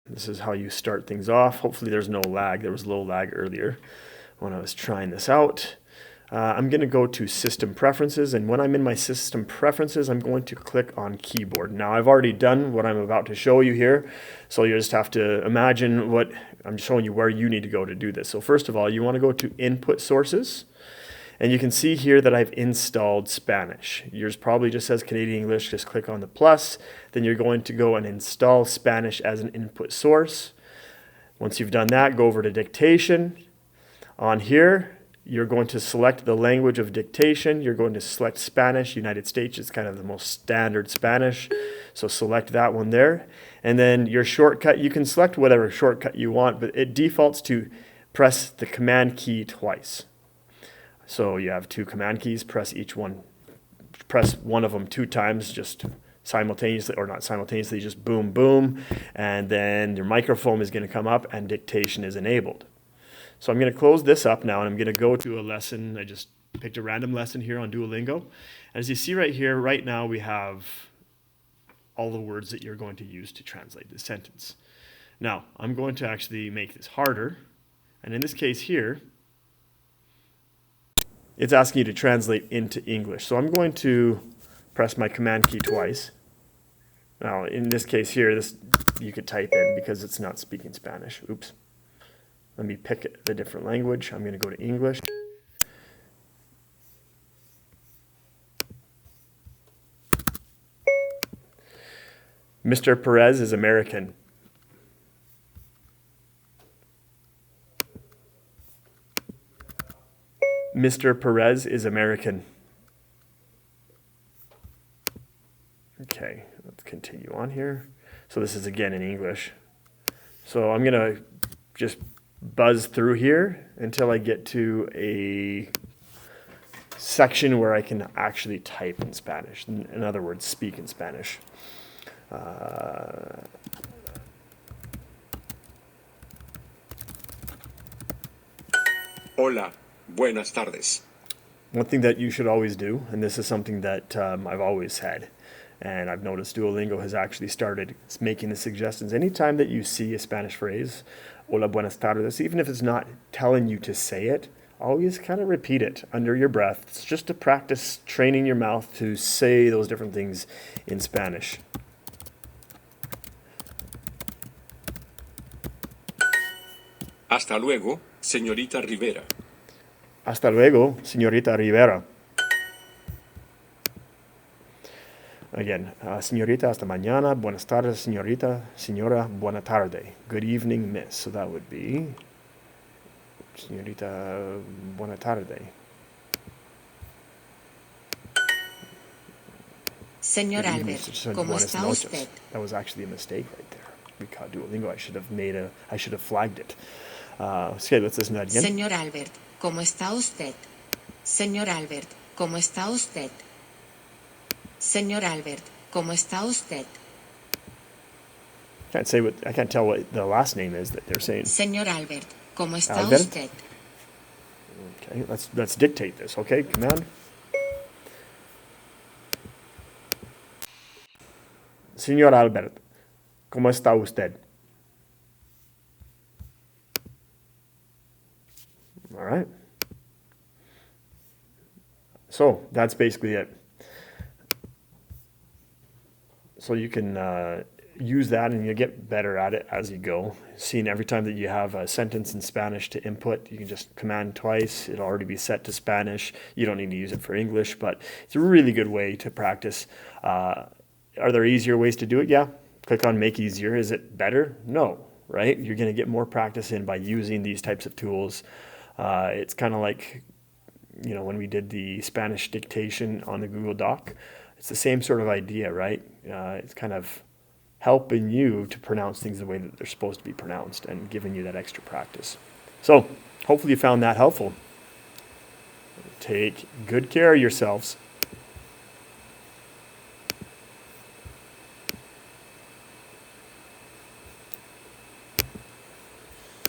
This is how you start things off. Hopefully there's no lag. There was a little lag earlier when I was trying this out. I'm going to go to System Preferences, and when I'm in my System Preferences, I'm going to click on Keyboard. Now, I've already done what I'm about to show you here, so you just have to imagine what I'm showing you where you need to go to do this. So first of all, you want to go to Input Sources, and you can see here that I've installed Spanish. Yours probably just says Canadian English. Just click on the plus. Then you're going to go and install Spanish as an input source. Once you've done that, go over to Dictation. On here, you're going to select the language of dictation. You're going to select Spanish. United States is kind of the most standard Spanish. So select that one there. And then your shortcut, you can select whatever shortcut you want, but it defaults to press the Command key twice. So you have two command keys, press one of them 2 times, just simultaneously, or not simultaneously, just boom, boom. And then your microphone is going to come up and dictation is enabled. So I'm going to close this up now and I'm going to go to a lesson. I just picked a random lesson here on Duolingo. As you see right here, right now we have all the words that you're going to use to translate the sentence. Now, I'm going to actually make this harder. And in this case here, it's asking you to translate into English. So I'm going to press my Command key twice. Now, in this case here, you could type in because it's not speaking Spanish. Oops. Let me pick a different language. I'm going to go to English. Mr. Perez is American. Mr. Perez is American. Okay, let's continue on here. So this is again in English. So I'm going to just buzz through here until I get to a section where I can actually type in Spanish. In other words, speak in Spanish. Hola, buenas tardes. One thing that you should always do, and this is something that I've always had, and I've noticed Duolingo has actually started making the suggestions. Anytime that you see a Spanish phrase, hola, buenas tardes, even if it's not telling you to say it, always kind of repeat it under your breath. It's just to practice training your mouth to say those different things in Spanish. Hasta luego, señorita Rivera. Hasta luego, señorita Rivera. Again, señorita, hasta mañana. Buenas tardes, señorita. Señora, buena tarde. Good evening, miss. So that would be señorita, buena tarde. Señor Albert, ¿cómo está usted? That was actually a mistake right there. We caught Duolingo. I should have flagged it. Okay, let's listen to that again. Señor Albert, ¿cómo está usted? Señor Albert, ¿cómo está usted? Señor Albert, ¿cómo está usted? I can't tell what the last name is that they're saying. Señor Albert, ¿cómo está Albert? usted? Okay, let's dictate this, okay? Command. Señor Albert, ¿cómo está usted? All right. So that's basically it. So you can use that and you get better at it as you go. Seeing every time that you have a sentence in Spanish to input, you can just command twice. It'll already be set to Spanish. You don't need to use it for English, but it's a really good way to practice. Are there easier ways to do it? Yeah. Click on Make Easier. Is it better? No, right? You're going to get more practice in by using these types of tools. It's kind of like, when we did the Spanish dictation on the Google Doc. It's the same sort of idea, right? It's kind of helping you to pronounce things the way that they're supposed to be pronounced and giving you that extra practice. So hopefully you found that helpful. Take good care of yourselves.